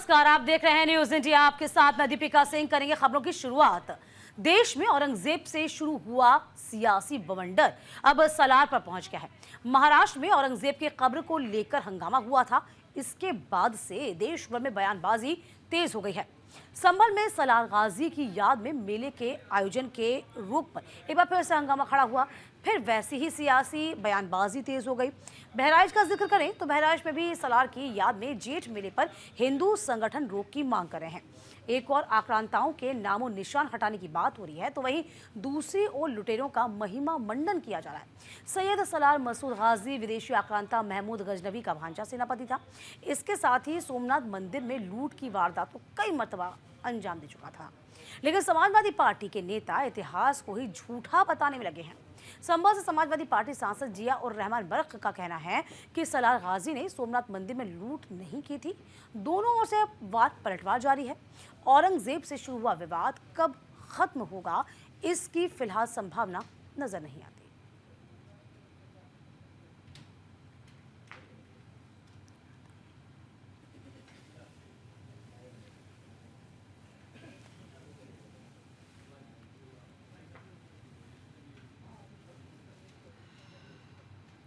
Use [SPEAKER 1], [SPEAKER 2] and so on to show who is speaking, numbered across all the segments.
[SPEAKER 1] नमस्कार, आप देख रहे हैं न्यूज इंडिया। आपके साथ मैं दीपिका सिंह। करेंगे खबरों की शुरुआत। देश में औरंगजेब से शुरू हुआ सियासी बवंडर अब सलार पर पहुंच गया है। महाराष्ट्र में औरंगजेब के कब्र को लेकर हंगामा हुआ था। इसके बाद से देश भर में बयानबाजी तेज हो गई है। संभल में सलार गाजी की याद में मेले के आयोजन के रूप पर एक बार फिर से हंगामा खड़ा हुआ। फिर वैसी ही सियासी बयानबाजी तेज हो गई। बहराइच का जिक्र करें तो बहराइच में भी सलार की याद में जेठ मेले पर हिंदू संगठन रोक की मांग कर रहे हैं। एक और आक्रांताओं के नामों निशान हटाने की बात हो रही है, तो वहीं दूसरी ओर लुटेरों का महिमा मंडन किया जा रहा है। सैयद सलार मसूद गाजी विदेशी आक्रांता महमूद गजनवी का भांजा सेनापति था। इसके साथ ही सोमनाथ मंदिर में लूट की वारदात को कई मरतबा अंजाम दे चुका था। लेकिन समाजवादी पार्टी के नेता इतिहास को ही झूठा बताने में लगे हैं। संभल से समाजवादी पार्टी सांसद जिया उर रहमान बर्क का कहना है कि सलार गाजी ने सोमनाथ मंदिर में लूट नहीं की थी। दोनों ओर से वाद पलटवार जारी है। औरंगजेब से शुरू हुआ विवाद कब खत्म होगा, इसकी फिलहाल संभावना नजर नहीं आती।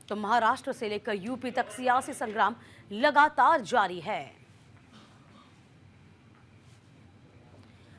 [SPEAKER 1] तो महाराष्ट्र से लेकर यूपी तक सियासी संग्राम लगातार जारी है।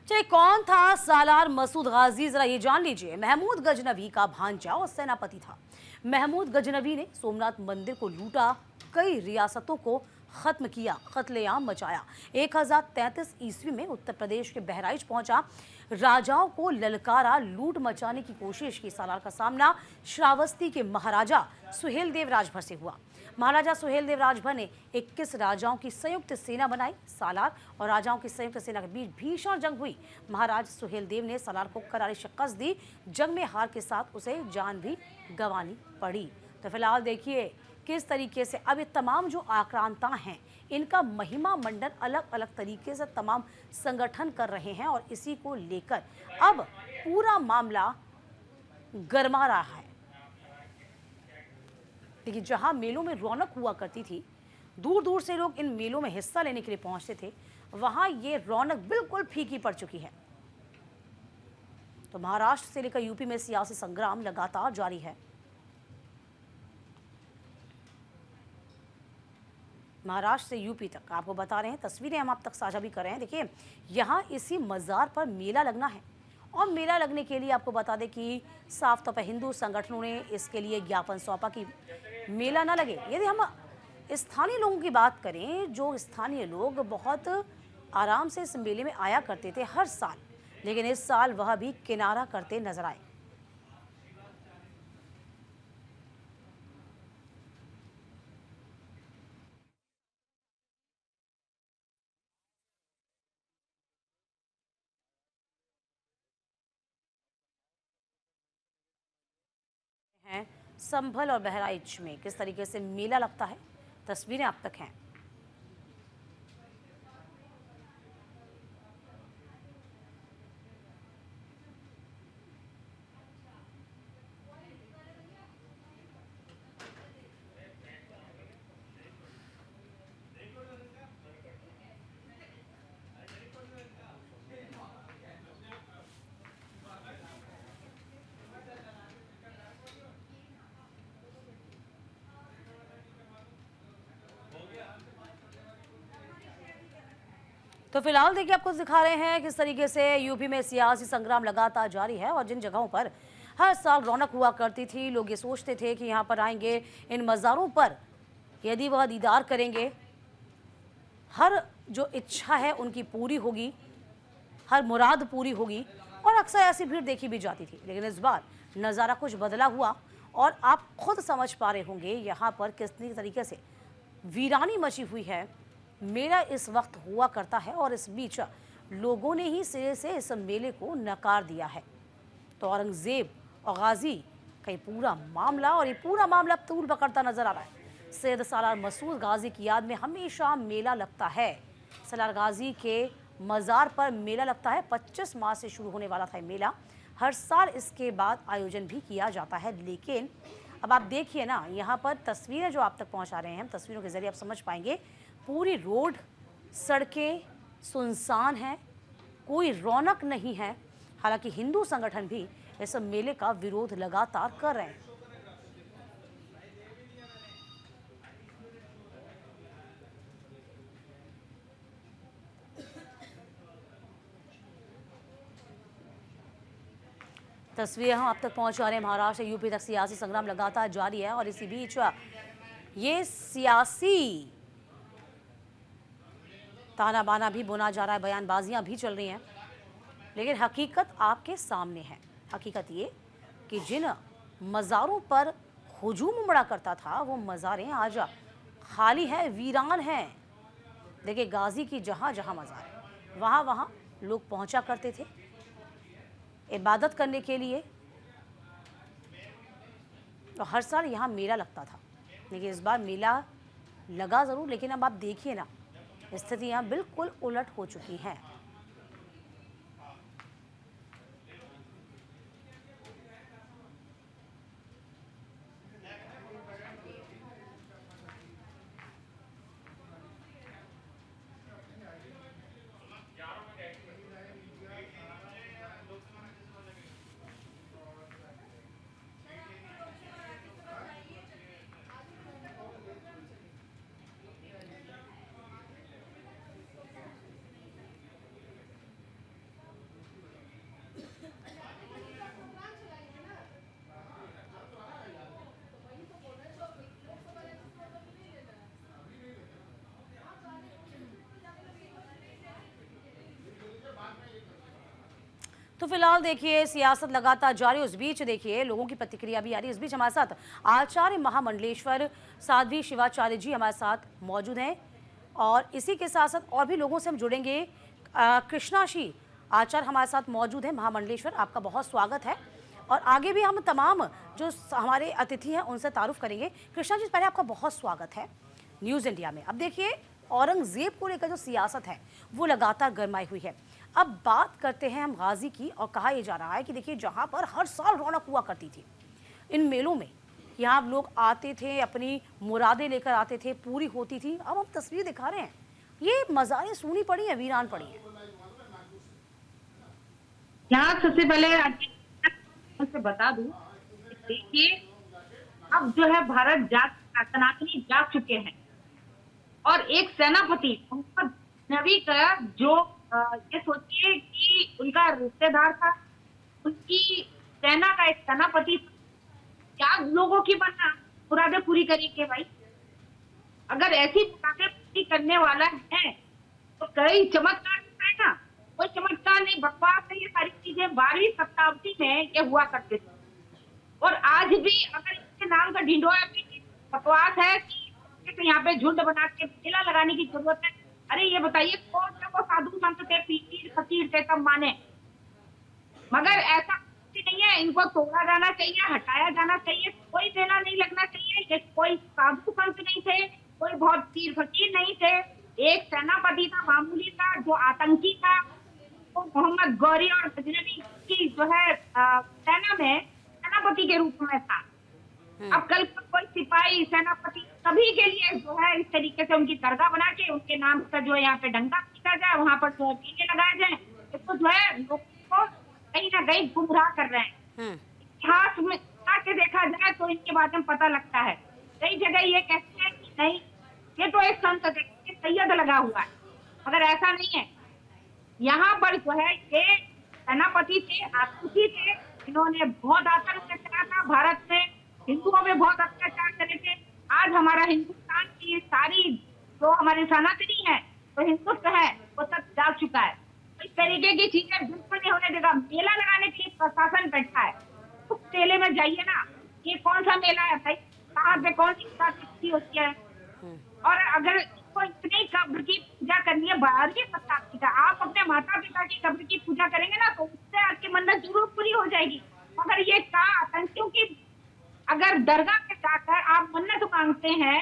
[SPEAKER 1] चाहे कौन था सालार मसूद गाजी, जरा ये जान लीजिए। महमूद गजनवी का भांजा और सेनापति था। महमूद गजनवी ने सोमनाथ मंदिर को लूटा, कई रियासतों को खत्म किया, कत्लेआम मचाया। 1033 ईस्वी में उत्तर प्रदेश के बहराइच पहुंचा, राजाओं को ललकारा, लूट मचाने की कोशिश की। सालार का सामना श्रावस्ती के महाराजा सुहेलदेव राजभर से हुआ। महाराजा सुहेलदेव राजभर ने 21 राजाओं की संयुक्त सेना बनाई। सालार और राजाओं की संयुक्त सेना के बीच भीषण जंग हुई। महाराज सुहेलदेव ने सालार को करारी शिकस्त दी। जंग में हार के साथ उसे जान भी गंवानी पड़ी। तो फिलहाल देखिए किस तरीके से अब ये तमाम जो आक्रांता हैं, इनका महिमा मंडन अलग अलग तरीके से तमाम संगठन कर रहे हैं और इसी को लेकर अब पूरा मामला गरमा रहा है। देखिए, जहां मेलों में रौनक हुआ करती थी, दूर दूर से लोग इन मेलों में हिस्सा लेने के लिए पहुंचते थे, वहां ये रौनक बिल्कुल फीकी पड़ चुकी है। तो महाराष्ट्र से लेकर यूपी में सियासी संग्राम लगातार जारी है। महाराष्ट्र से यूपी तक आपको बता रहे हैं, तस्वीरें हम आप तक साझा भी कर रहे हैं। देखिए, यहाँ इसी मज़ार पर मेला लगना है और मेला लगने के लिए आपको बता दें कि साफ तौर पर हिंदू संगठनों ने इसके लिए ज्ञापन सौंपा कि मेला ना लगे। यदि हम स्थानीय लोगों की बात करें, जो स्थानीय लोग बहुत आराम से इस मेले में आया करते थे हर साल, लेकिन इस साल वह भी किनारा करते नजर आए। हैं संभल और बहराइच में किस तरीके से मेला लगता है, तस्वीरें आप तक हैं। तो फिलहाल देखिए, आपको दिखा रहे हैं किस तरीके से यूपी में सियासी संग्राम लगातार जारी है और जिन जगहों पर हर साल रौनक हुआ करती थी, लोग ये सोचते थे कि यहाँ पर आएंगे, इन मज़ारों पर यदि वह दीदार करेंगे, हर जो इच्छा है उनकी पूरी होगी, हर मुराद पूरी होगी। और अक्सर ऐसी भीड़ देखी भी जाती थी। लेकिन इस बार नज़ारा कुछ बदला हुआ और आप खुद समझ पा रहे होंगे यहाँ पर किस तरीके से वीरानी मची हुई है। मेला इस वक्त हुआ करता है और इस बीच लोगों ने ही सिरे से इस मेले को नकार दिया है। तो औरंगजेब और गाजी का ये पूरा मामला अब तूल पकड़ता नजर आ रहा है। सैयद सालार मसूद गाजी की याद में हमेशा मेला लगता है। सालार गाजी के मज़ार पर मेला लगता है। 25 मार्च से शुरू होने वाला था मेला। हर साल इसके बाद आयोजन भी किया जाता है। लेकिन अब आप देखिए ना, यहाँ पर तस्वीरें जो आप तक पहुँचा रहे हैं हम, तस्वीरों के जरिए आप समझ पाएंगे पूरी रोड सड़कें सुनसान हैं, कोई रौनक नहीं है। हालांकि हिंदू संगठन भी इस मेले का विरोध लगातार कर रहे हैं। तस्वीरें हम आप तक पहुंचा रहे हैं। महाराष्ट्र यूपी तक सियासी संग्राम लगातार जारी है और इसी बीच ये सियासी ताना बाना भी बुना जा रहा है, बयानबाजियां भी चल रही हैं, लेकिन हकीकत आपके सामने है। हकीकत ये कि जिन मज़ारों पर हुजूम उमड़ा करता था वो मज़ारें आज खाली है, वीरान हैं। देखिए, गाजी की जहाँ जहाँ मज़ार है वहाँ वहाँ लोग पहुँचा करते थे इबादत करने के लिए। तो हर साल यहाँ मेला लगता था, लेकिन इस बार मेला लगा ज़रूर, लेकिन अब आप देखिए ना, स्थितियाँ बिल्कुल उलट हो चुकी हैं। तो फिलहाल देखिए, सियासत लगातार जारी। उस बीच देखिए लोगों की प्रतिक्रिया भी आ रही है। इस बीच हमारे साथ आचार्य महामंडलेश्वर साध्वी शिवाचार्य जी हमारे साथ मौजूद हैं और इसी के साथ साथ और भी लोगों से हम जुड़ेंगे। कृष्णाशी आचार्य हमारे साथ मौजूद हैं महामंडलेश्वर, आपका बहुत स्वागत है। और आगे भी हम तमाम जो हमारे अतिथि हैं उनसे तारुफ करेंगे। कृष्णा जी, पहले आपका बहुत स्वागत है न्यूज़ इंडिया में। अब देखिए, औरंगजेब को लेकर जो सियासत है वो लगातार गरमाई हुई है। अब बात करते हैं हम गाजी की, और कहा यह जा रहा है कि देखिए, जहां पर हर साल रौनक हुआ करती थी इन मेलों में, यहाँ लोग आते थे, अपनी मुरादें लेकर आते थे, पूरी होती थी। अब हम तस्वीर दिखा रहे हैं, ये मज़ारें सूनी पड़ी हैं, वीरान पड़ी हैं।
[SPEAKER 2] यहाँ सबसे पहले से बता दूं, देखिए अब जो है भारत सनातनी जाग चुके हैं और एक सेनापति मोहम्मद नबी का जो ये सोचिए कि उनका रिश्तेदार था, उनकी सेना का एक सेनापति, क्या लोगों की बनना मुरादें पूरी करेंगे भाई। अगर ऐसी मुरादें पूरी करने वाला है तो कई चमत्कार है ना, कोई चमत्कार नहीं, बकवास है। ये सारी चीजें 12वीं शताब्दी में ये हुआ करते थे और आज भी अगर इसके नाम का ढिंढोरा भी बकवास है कि यहाँ पे झुंड बना के मेला लगाने की जरूरत है। अरे ये बताइए, कौन से वो साधु संत थे, पीर फकीर थे, सब माने, मगर ऐसा नहीं है। इनको तोड़ा जाना चाहिए, हटाया जाना चाहिए। कोई मेला नहीं लगना चाहिए, कोई साधु संत नहीं थे, कोई बहुत पीर फकीर नहीं थे। एक सेनापति था, मामूली था, जो आतंकी था, तो मोहम्मद गौरी और गजनवी की जो है सेना में सेनापति के रूप में था। अब कल कोई सिपाही सेनापति सभी के लिए जो है इस तरीके से उनकी दरगाह बना के उनके नाम का जो है यहाँ पे डंका पीटा जाए, वहां पर जो टीके लगाए जाए, इसको जो है लोगों को कहीं ना कहीं गुमराह कर रहे हैं। इतिहास में आके देखा जाए तो इनके बारे में पता लगता है। कई जगह ये कहते हैं कि नहीं, ये तो एक संत सैयद लगा हुआ है, मगर ऐसा नहीं है। यहाँ पर जो है ये सेनापति थे, आतंकी थे, इन्होंने बहुत आतंक चला था भारत में, हिंदुओं में बहुत अत्याचार करे थे। आज हमारा हिंदुस्तान की सारी जो हमारी सनातनी है, तो हिंदुत्व है, वो सब जाग चुका है। तो इस तरीके की चीजें बिल्कुल नहीं होने देगा। मेला लगाने के लिए प्रशासन बैठा है, तो मेले में जाइए ना, ये कौन सा मेला है भाई, कहाँ पे कौन सी होती है। और अगर इसको इतनी कब्र की पूजा करनी है 12वीं शताब्दी का, आप अपने माता पिता की कब्र की पूजा करेंगे ना, तो उससे आपकी मन्नत जरूर पूरी हो जाएगी। मगर ये कहा आतंकियों की, अगर दरगाह पे जाकर आप मन्नत मांगते हैं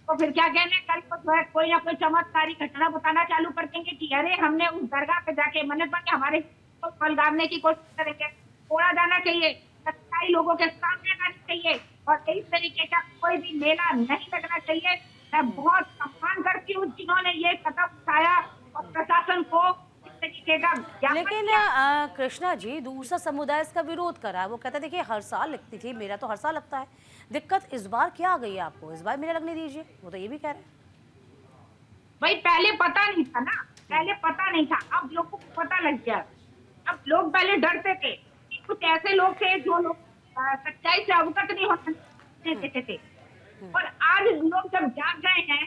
[SPEAKER 2] तो फिर क्या कहने, कल को जो है कोई ना कोई चमत्कारी घटना बताना चालू कर देंगे कि अरे हमने उस दरगाह पे जाके मन्नत मांगी, हमारे तो फल गाड़ने की कोशिश करेंगे। तोड़ा जाना चाहिए, सच्चाई लोगों के सामने आनी चाहिए और इस तरीके का कोई भी मेला नहीं लगना चाहिए। मैं बहुत सम्मान करती हूँ जिन्होंने ये कदम उठाया और प्रशासन को इस तरीके का ज्ञापन
[SPEAKER 1] लेकिन
[SPEAKER 2] किया।
[SPEAKER 1] कृष्णा जी, दूसरा समुदाय इसका विरोध कर रहा है। वो कहता है देखिए हर साल लगती थी, मेरा तो हर साल लगता है। दिक्कत इस बार क्या आ गई है आपको? इस बार मेरा लगने दीजिए, वो तो ये भी कह रहे हैं।
[SPEAKER 2] भाई पहले पता नहीं था ना, पहले पता नहीं था, अब लोगों को पता लग गया। अब लोग पहले डरते थे कि कुछ ऐसे लोग थे जो लोग सच्चाई से अवगत नहीं होने देते थे, और आज लोग जब जाग गए हैं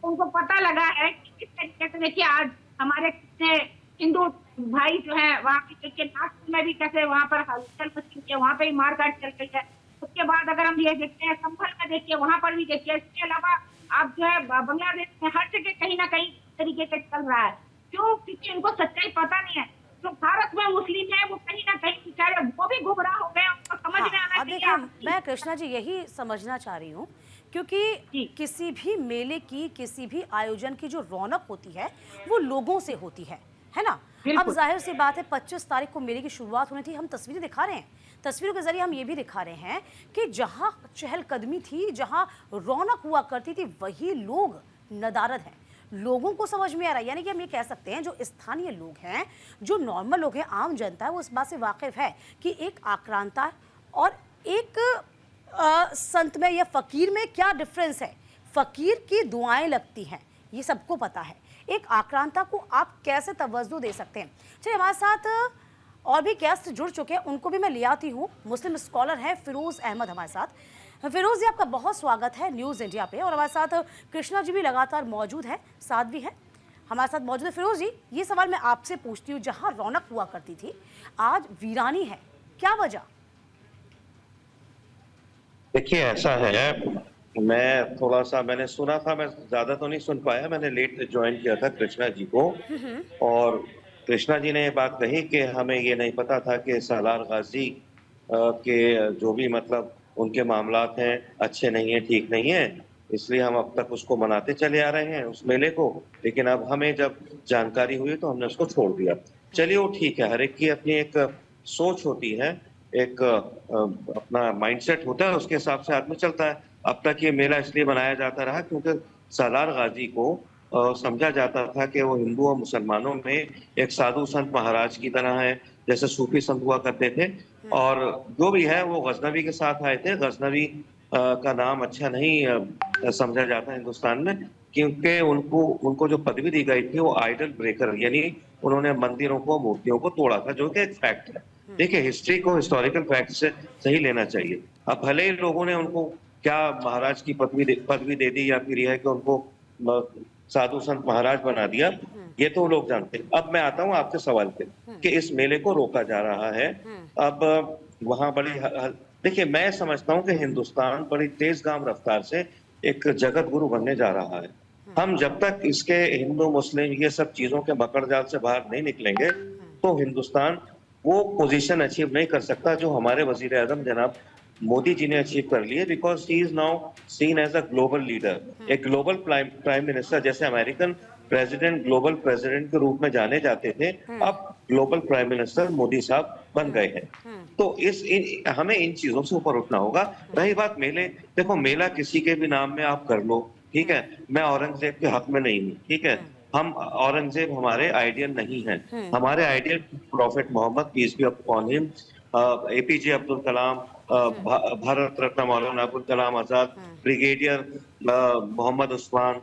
[SPEAKER 2] तो उनको पता लगा है कि किस तरीके से, देखिए आज हमारे कितने हिंदू भाई जो है वहाँ की, देखिए नागपुर में भी कैसे वहाँ पर हलचल मची है, वहाँ पे भी मारकाट चल रही है। उसके बाद अगर हम ये देखते हैं संभल में, देखिए वहाँ पर भी देखिए, इसके अलावा आप जो है बांग्लादेश में हर जगह कहीं ना कहीं तरीके से चल रहा है। क्यों? क्योंकि उनको सच्चाई पता नहीं है। जो भारत में मुस्लिम है वो कहीं ना कहीं बेचारे वो भी गुमराह हो गए, उनको समझ में आना
[SPEAKER 1] अब
[SPEAKER 2] चाहिए।
[SPEAKER 1] देखिए मैं कृष्णा जी यही समझना चाह रही हूँ, क्योंकि
[SPEAKER 2] जी।
[SPEAKER 1] किसी भी मेले की, किसी भी आयोजन की जो रौनक होती है वो लोगों से होती है ना? अब
[SPEAKER 2] बिल्कुल।
[SPEAKER 1] जाहिर सी बात है 25 तारीख को मेले की शुरुआत होनी थी। हम तस्वीरें दिखा रहे हैं, तस्वीरों के जरिए हम ये भी दिखा रहे हैं कि जहाँ चहलकदमी थी, जहाँ रौनक हुआ करती थी, वही लोग नदारद हैं। लोगों को समझ में आ रहा है, यानी कि हम ये कह सकते हैं जो स्थानीय लोग हैं, जो नॉर्मल लोग हैं, आम जनता है, वो इस बात से वाकिफ है कि एक आक्रांता और एक संत में या फकीर में क्या डिफरेंस है। फकीर की दुआएं लगती हैं, ये सबको पता है। एक आक्रांता को आप कैसे तवज्जो दे सकते हैं? चलिए हमारे साथ और भी गेस्ट जुड़ चुके हैं, उनको भी मैं ले आती हूँ। मुस्लिम स्कॉलर हैं फिरोज अहमद हमारे साथ। फिरोज जी, आपका बहुत स्वागत है न्यूज़ इंडिया पे। और हमारे साथ कृष्णा जी भी लगातार मौजूद है, साध्वी है हमारे साथ मौजूद है। फिरोज जी, ये सवाल मैं आपसे पूछती हूँ, जहाँ रौनक हुआ करती थी आज वीरानी है, क्या वजह?
[SPEAKER 3] देखिए ऐसा है, मैं थोड़ा सा मैंने सुना था, मैं ज्यादा तो नहीं सुन पाया, मैंने लेट ज्वाइन किया था कृष्णा जी को। और कृष्णा जी ने ये बात कही कि हमें ये नहीं पता था कि सालार गाजी के जो भी मतलब उनके मामलात हैं अच्छे नहीं है, ठीक नहीं है, इसलिए हम अब तक उसको मनाते चले आ रहे हैं उस मेले को। लेकिन अब हमें जब जानकारी हुई तो हमने उसको छोड़ दिया। चलिए वो ठीक है, हर एक की अपनी एक सोच होती है, एक अपना माइंडसेट होता है, उसके हिसाब से आदमी चलता है। अब तक ये मेला इसलिए मनाया जाता रहा क्योंकि सालार गाजी को समझा जाता था कि वो हिंदू और मुसलमानों में एक साधु संत महाराज की तरह है, जैसे सूफी संत हुआ करते थे। और जो भी है वो गजनवी के साथ आए थे। गजनवी का नाम अच्छा नहीं समझा जाता हिंदुस्तान में, क्योंकि उनको उनको जो पदवी दी गई थी वो आइडल ब्रेकर, यानी उन्होंने मंदिरों को, मूर्तियों को तोड़ा था, जो कि एक फैक्ट है। देखिए हिस्ट्री को हिस्टोरिकल फैक्ट से सही लेना चाहिए। अब भले ही लोगों ने उनको क्या महाराज की पदवी दे दी या फिर यह है कि उनको साधु संत महाराज बना दिया, ये तो लोग जानते हैं। अब मैं आता हूँ आपके सवाल पे कि इस मेले को रोका जा रहा है। अब वहां बड़ी देखिए मैं समझता हूँ कि हिंदुस्तान बड़ी तेजगाम रफ्तार से एक जगत गुरु बनने जा रहा है। हम जब तक इसके हिंदू मुस्लिम ये सब चीजों के मकड़जाल से बाहर नहीं निकलेंगे तो हिंदुस्तान वो पोजीशन अचीव नहीं कर सकता जो हमारे वजीर आजम जनाब मोदी जी ने अचीव कर लिए, because he is now seen as a global leader, एक ग्लोबल प्राइम मिनिस्टर। जैसे अमेरिकन प्रेसिडेंट ग्लोबल प्रेसिडेंट के रूप में जाने जाते थे, अब ग्लोबल प्राइम मिनिस्टर मोदी साहब बन गए हैं। तो हमें इन चीजों से ऊपर उठना होगा। रही बात मेले, देखो मेला किसी के भी नाम में आप कर लो, ठीक है, मैं औरंगजेब के हक में नहीं हूँ, ठीक है, हम औरंगजेब हमारे आइडियल नहीं है। हमारे ideal prophet Muhammad, peace be upon him, APJ Abdul Kalam, Bharat Ratna Maulana Abul Kalam Azad, brigadier Mohammad Usman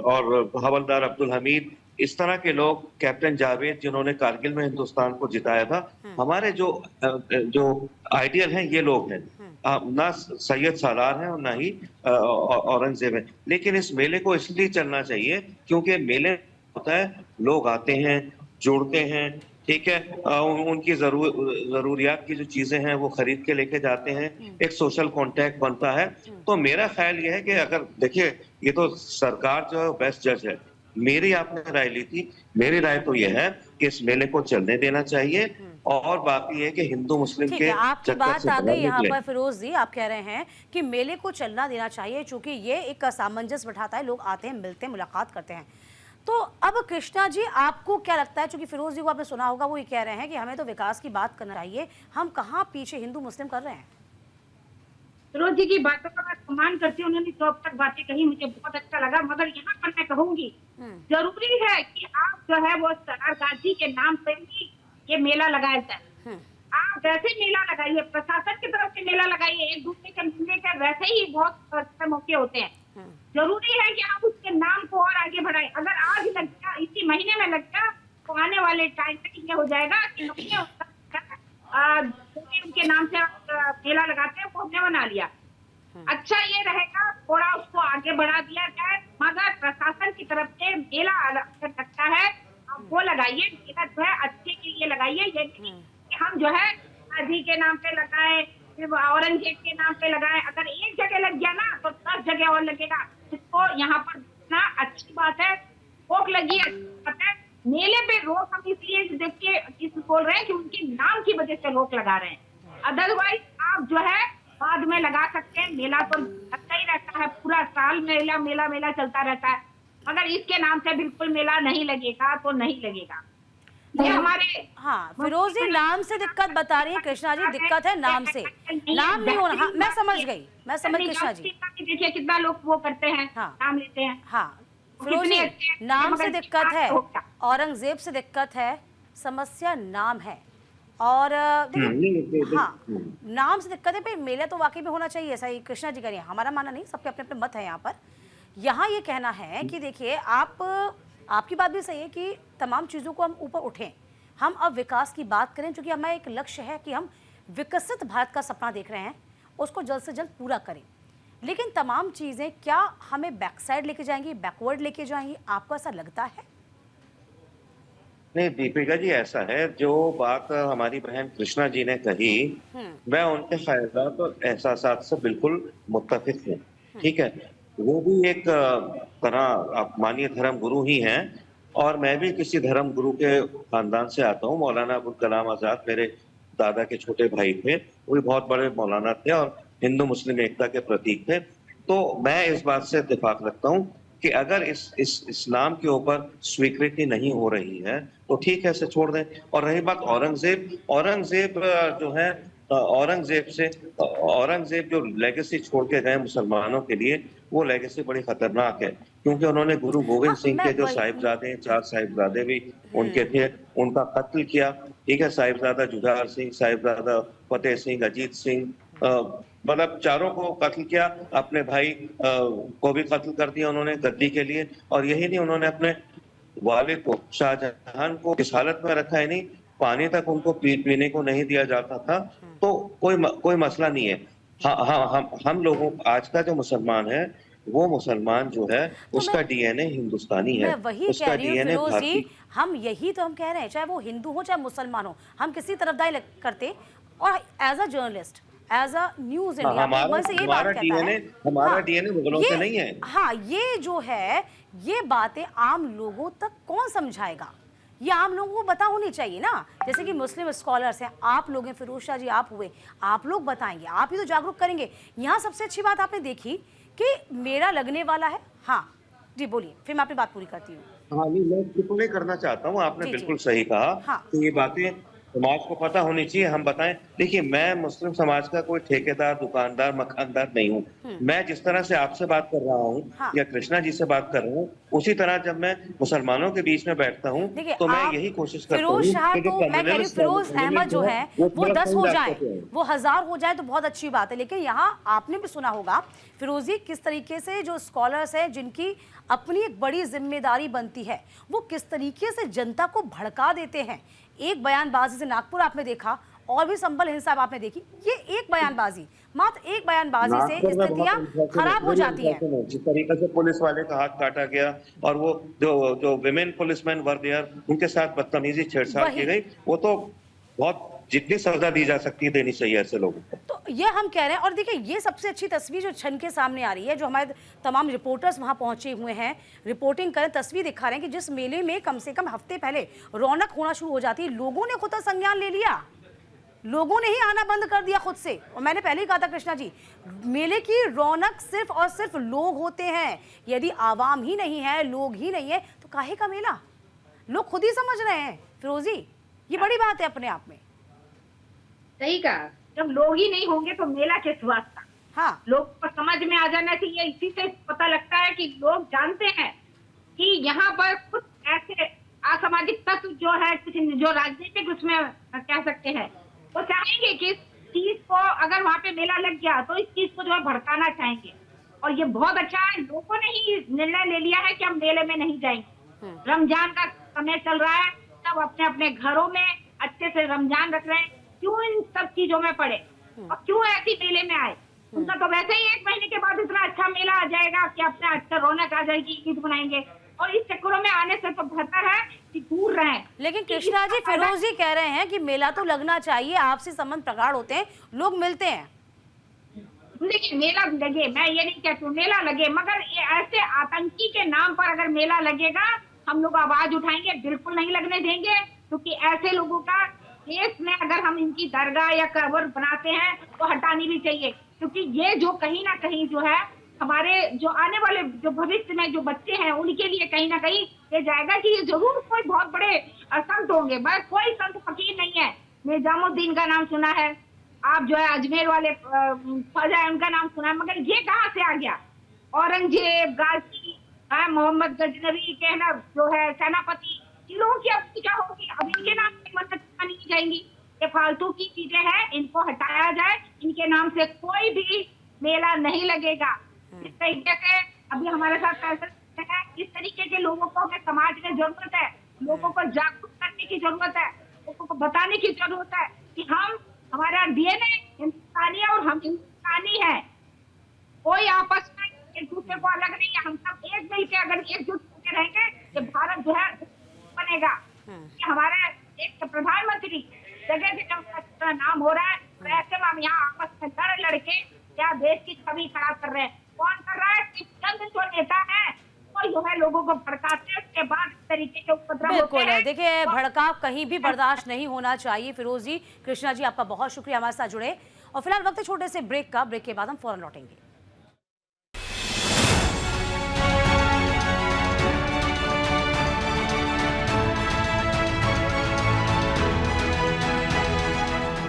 [SPEAKER 3] और हवलदार अब्दुल हमीद, इस तरह के लोग, कैप्टन जावेद जिन्होंने कारगिल में हिंदुस्तान को जिताया था, हमारे जो आइडियल हैं ये लोग हैं। ना सैयद सालार है और ना ही औरंगजेब है। लेकिन इस मेले को इसलिए चलना चाहिए क्योंकि मेले होता है, लोग आते हैं, जुड़ते हैं, ठीक है, उनकी जरूरियात की जो चीजें हैं वो खरीद के लेके जाते हैं, एक सोशल कांटेक्ट बनता है। तो मेरा ख्याल ये है कि अगर देखिए ये तो सरकार जो है बेस्ट जज है, मेरी आपने राय ली थी, मेरी राय तो ये है कि इस मेले को चलने देना चाहिए। और बाकी है कि हिंदू मुस्लिम
[SPEAKER 1] ठीक
[SPEAKER 3] के
[SPEAKER 1] है, आपकी बात आ गई यहाँ
[SPEAKER 3] निकले।
[SPEAKER 1] पर फिरोज जी। आप कह रहे हैं कि मेले को चलना देना चाहिए, चूंकि ये एक सामंजस्य बैठाता है, लोग आते हैं, मिलते हैं, मुलाकात करते हैं। तो अब कृष्णा जी आपको क्या लगता है, चूंकि फिरोज जी को आपने सुना होगा, वो ये कह रहे हैं कि हमें तो विकास की बात करना चाहिए, हम कहाँ पीछे हिंदू मुस्लिम कर रहे हैं?
[SPEAKER 2] फिरोज जी की बातों का मैं सम्मान करती हूँ, उन्होंने जो अब तक बातें कही मुझे बहुत अच्छा लगा, मगर यहाँ पर मैं कहूंगी जरूरी है कि आप जो है वो सरार गाजी के नाम से ही ये मेला लगाया जाए। आप वैसे मेला लगाइए, प्रशासन की तरफ से मेला लगाइए, एक दूसरे के मिलने के वैसे ही बहुत अच्छे मौके होते हैं। जरूरी है कि आप उसके नाम को और आगे बढ़ाएं। अगर आज लग गया, इसी महीने में लग गया, तो आने वाले टाइम में ये हो जाएगा कि उनके नाम से आप मेला लगाते हैं, वो हमने बना लिया। अच्छा ये रहेगा थोड़ा उसको आगे बढ़ा दिया जाए, मगर प्रशासन की तरफ से मेला अगर लगता है आप वो लगाइए, मेला जो है अच्छे के लिए लगाइए। ये नहीं कि हम जो है गाजी के नाम पे लगाए, फिर औरंगजेब के नाम पे लगाए। अगर एक जगह लग गया ना तो 10 जगह और लगेगा। इसको यहाँ पर ना अच्छी बात है, रोक लगी, अच्छी बात है। मेले पे रोक हम इसलिए देखिए बोल रहे हैं कि उनके नाम की वजह से रोक लगा रहे हैं। अदरवाइज आप जो है बाद में लगा सकते हैं। मेला तो लगता ही रहता है, पूरा साल मेला मेला मेला चलता रहता है, मगर इसके नाम से बिल्कुल मेला नहीं लगेगा तो नहीं लगेगा। ये हमारे
[SPEAKER 1] हाँ फिरोज जी नाम से दिक्कत बता रही है कृष्णा जी, दिक्कत है नाम से, नाम नहीं होना। हाँ मैं समझ गई, मैं समझ कृष्णा जी।
[SPEAKER 2] देखिए कितना लोग वो करते हैं, नाम लेते हैं।
[SPEAKER 1] हाँ फिरोज जी नाम से दिक्कत है, औरंगजेब से दिक्कत है, समस्या नाम है। और देखिए हाँ नाम से दिक्कत है भाई, मेला तो वाकई में होना चाहिए, ऐसा ही कृष्णा जी करिए, हमारा मानना नहीं, सबके अपने अपने मत है यहाँ पर। यहाँ ये कहना है कि देखिए आपकी बात भी सही है कि तमाम चीज़ों को हम ऊपर उठें, हम अब विकास की बात करें, क्योंकि हमारा एक लक्ष्य है कि हम विकसित भारत का सपना देख रहे हैं, उसको जल्द से जल्द पूरा करें। लेकिन तमाम चीज़ें क्या हमें बैक साइड लेके जाएंगी, बैकवर्ड लेके जाएंगी, आपको ऐसा लगता है?
[SPEAKER 3] नहीं दीपिका जी, ऐसा है, जो बात हमारी बहन कृष्णा जी ने कही, मैं उनके ख्यालात और एहसासात से बिल्कुल मुत्तफिक हूँ। ठीक है, वो भी एक तरह आप मानिए धर्म गुरु ही हैं, और मैं भी किसी धर्म गुरु के खानदान से आता हूँ। मौलाना अबुल कलाम आजाद मेरे दादा के छोटे भाई थे, वो भी बहुत बड़े मौलाना थे और हिंदू मुस्लिम एकता के प्रतीक थे। तो मैं इस बात से इत्तेफाक रखता हूँ कि अगर इस इस्लाम के ऊपर स्वीकृति नहीं हो रही है तो ठीक है, इसे छोड़ दें। और रही बात औरंगजेब जो है, औरंगजेब जो लेगेसी छोड़ के गए मुसलमानों के लिए, वो लेगेसी बड़ी खतरनाक है, क्योंकि उन्होंने गुरु गोविंद सिंह के जो साहिबजादे, 4 साहिबजादे भी उनके थे, उनका कत्ल किया। ठीक है, साहिबजादा जुझार सिंह, साहिबजादा फतेह सिंह, अजीत सिंह, मतलब चारों को कत्ल किया। अपने भाई को भी कत्ल कर दिया उन्होंने गद्दी के लिए। और यही नहीं, उन्होंने अपने वालिद को, शाहजहां को इस हालत में रखा है, नहीं पानी तक उनको पीने को नहीं दिया जाता था। तो कोई मसला नहीं है। हाँ, हम लोगों, आज का जो मुसलमान है, वो मुसलमान जो है
[SPEAKER 1] तो
[SPEAKER 3] उसका डीएनए हिंदुस्तानी है,
[SPEAKER 1] मैं वही
[SPEAKER 3] उसका
[SPEAKER 1] कह रही हूँ
[SPEAKER 3] डीएनए
[SPEAKER 1] फिरोज जी,
[SPEAKER 3] भारतीय।
[SPEAKER 1] हम यही तो हम कह रहे हैं, चाहे वो हिंदू हो चाहे मुसलमान हो, हम किसी तरफदारी करते। और as a journalist, as a news India,
[SPEAKER 3] हमारा डीएनए मुगलों से नहीं है।
[SPEAKER 1] हाँ ये जो है, ये बातें आम लोगों तक कौन समझाएगा? ये आम लोगों को पता होनी चाहिए ना। जैसे कि मुस्लिम स्कॉलर्स हैं, आप लोग हैं, फिरोज शाह जी आप हुए, आप लोग बताएंगे, आप ही तो जागरूक करेंगे। यहाँ सबसे अच्छी बात आपने देखी कि मेला लगने वाला है। हाँ जी बोलिए, फिर मैं अपनी बात पूरी करती हूँ।
[SPEAKER 3] हाँ नहीं, मैं टिप्पणी करना चाहता हूँ, आपने बिल्कुल सही कहा।
[SPEAKER 1] हाँ।
[SPEAKER 3] तो ये बातें समाज को पता होनी चाहिए, हम बताएं। देखिए, मैं मुस्लिम समाज का कोई ठेकेदार, दुकानदार, मकानदार नहीं हूँ। मैं जिस तरह से आपसे बात कर रहा हूँ,
[SPEAKER 1] हाँ।
[SPEAKER 3] या कृष्णा जी से बात कर रहा हूँ, उसी तरह जब मैं मुसलमानों के बीच में बैठता हूँ तो मैं यही कोशिश करता हूँ।
[SPEAKER 1] फिरोज शाह तो मैं कह रही हूँ, फिरोज अहमद जो है वो 10 हो जाए, वो 1000 हो जाए तो बहुत अच्छी बात है। लेकिन यहाँ आपने भी सुना होगा फिरोजी, किस तरीके से जो स्कॉलर्स हैं, जिनकी अपनी एक बड़ी जिम्मेदारी बनती है, वो किस तरीके से जनता को भड़का देते हैं। एक बयानबाजी से नागपुर आपने देखा, और भी संभल हिंसा आपने देखी, ये एक बयानबाजी, मात्र एक बयानबाजी से स्थितियां खराब हो जाती हैं।
[SPEAKER 3] जिस तरीके से पुलिस वाले का हाथ काटा गया, और वो जो विमेन पुलिसमैन वर देयर, उनके साथ बदतमीजी, छेड़छाड़ की गई, वो तो बहुत, जितनी सजा दी जा सकती है देनी चाहिए ऐसे लोगों को।
[SPEAKER 1] तो ये हम कह रहे हैं। और देखिए, ये सबसे अच्छी तस्वीर जो छन के सामने आ रही है, जो हमारे तमाम रिपोर्टर्स वहां पहुंचे हुए हैं, रिपोर्टिंग करें, तस्वीर दिखा रहे हैं कि जिस मेले में कम से कम हफ्ते पहले रौनक होना शुरू हो जाती है, लोगों ने खुद संज्ञान ले लिया, लोगों ने ही आना बंद कर दिया खुद से। और मैंने पहले ही कहा था कृष्णा जी, मेले की रौनक सिर्फ और सिर्फ लोग होते हैं। यदि आवाम ही नहीं है, लोग ही नहीं है, तो काहे का मेला? लोग खुद ही समझ रहे हैं फिरोजी, ये बड़ी बात है अपने आप में।
[SPEAKER 2] सही कहा, जब लोग ही नहीं होंगे तो मेला किस वास्ता?
[SPEAKER 1] हाँ।
[SPEAKER 2] लोग को समझ में आ जाना चाहिए। इसी से पता लगता है कि लोग जानते हैं कि यहाँ पर कुछ ऐसे असामाजिक तत्व जो है, कुछ जो राजनीतिक उसमें कह सकते हैं, वो चाहेंगे कि इस चीज को, अगर वहाँ पे मेला लग गया तो इस चीज को जो है भड़काना चाहेंगे। और ये बहुत अच्छा है, लोगों ने ही निर्णय ले लिया है कि हम मेले में नहीं जाएंगे। रमजान का समय चल रहा है, सब अपने अपने घरों में अच्छे से रमजान रख रहे हैं, क्यों इन सब चीजों में पड़े और क्यों ऐसी मेले में आए। उनका तो वैसे ही 1 महीने के बाद इतना अच्छा मेला आ जाएगा कि अपने अच्छा रौनक आ जाएगी, ईद मनाएंगे, और इस चक्करों में आने से तो बेहतर है कि दूर रहें।
[SPEAKER 1] लेकिन कृष्णा जी, फिरोज जी कह रहे हैं कि मेला तो लगना चाहिए, आपसी संबंध प्रगाढ़ होते हैं, लोग मिलते हैं।
[SPEAKER 2] देखिए, मेला लगे, मैं ये नहीं कहती हूँ मेला लगे, मगर ये ऐसे आतंकी के नाम पर अगर मेला लगेगा, हम लोग आवाज उठाएंगे, बिल्कुल नहीं लगने देंगे। क्योंकि ऐसे लोगों का देश में अगर हम इनकी दरगाह या कब्र बनाते हैं तो हटानी भी चाहिए। क्योंकि ये जो कहीं ना कहीं जो है, हमारे जो आने वाले जो भविष्य में जो बच्चे हैं उनके लिए कहीं ना कहीं ये जाएगा कि ये जरूर कोई बहुत बड़े संत होंगे, बस कोई संत फकीर नहीं है। निजामुद्दीन का नाम सुना है, आप जो है अजमेर वाले ख्वाजा है उनका नाम सुना है, मगर ये कहाँ से आ गया? औरंगजेब, गाजी, मोहम्मद गजनवी के ना जो है सेनापति, इन लोगों की अब क्या होगी? अब इनके नाम से मन्नत नहीं जाएंगी। ये फालतू की चीजें हैं, इनको हटाया जाए। इनके नाम से कोई भी मेला नहीं लगेगा। इस तरीके से अभी हमारे साथ फैसला है, इस तरीके के लोगों को हमें समाज में जरूरत है, लोगों को जागरूक करने की जरूरत है, लोगों को बताने की जरूरत है कि हम, हमारा डीएनए हिंदुस्तानी है और हम हिंदुस्तानी है। कोई आपस में एक दूसरे को अलग नहीं है। हम सब एक मिल के अगर एकजुट होकर रहेंगे तो भारत जो है बनेगा। हमारे एक प्रधानमंत्री जगह जगह का नाम हो रहा है, तो ऐसे में हम यहाँ आपस में लड़के क्या देश की छवि खराब कर रहे हैं? कौन कर रहा है? कि चंद जो नेता है वो जो है लोगों को भड़काते हैं, उसके बाद इस तरीके के उपद्रव होते
[SPEAKER 1] बिल्कुल है।
[SPEAKER 2] हैं।
[SPEAKER 1] देखिए, भड़काव कहीं भी बर्दाश्त नहीं होना चाहिए। फिरोज जी, कृष्णा जी, आपका बहुत शुक्रिया हमारे साथ जुड़े। और फिलहाल वक्त है छोटे से ब्रेक का। ब्रेक के बाद हम फौरन लौटेंगे।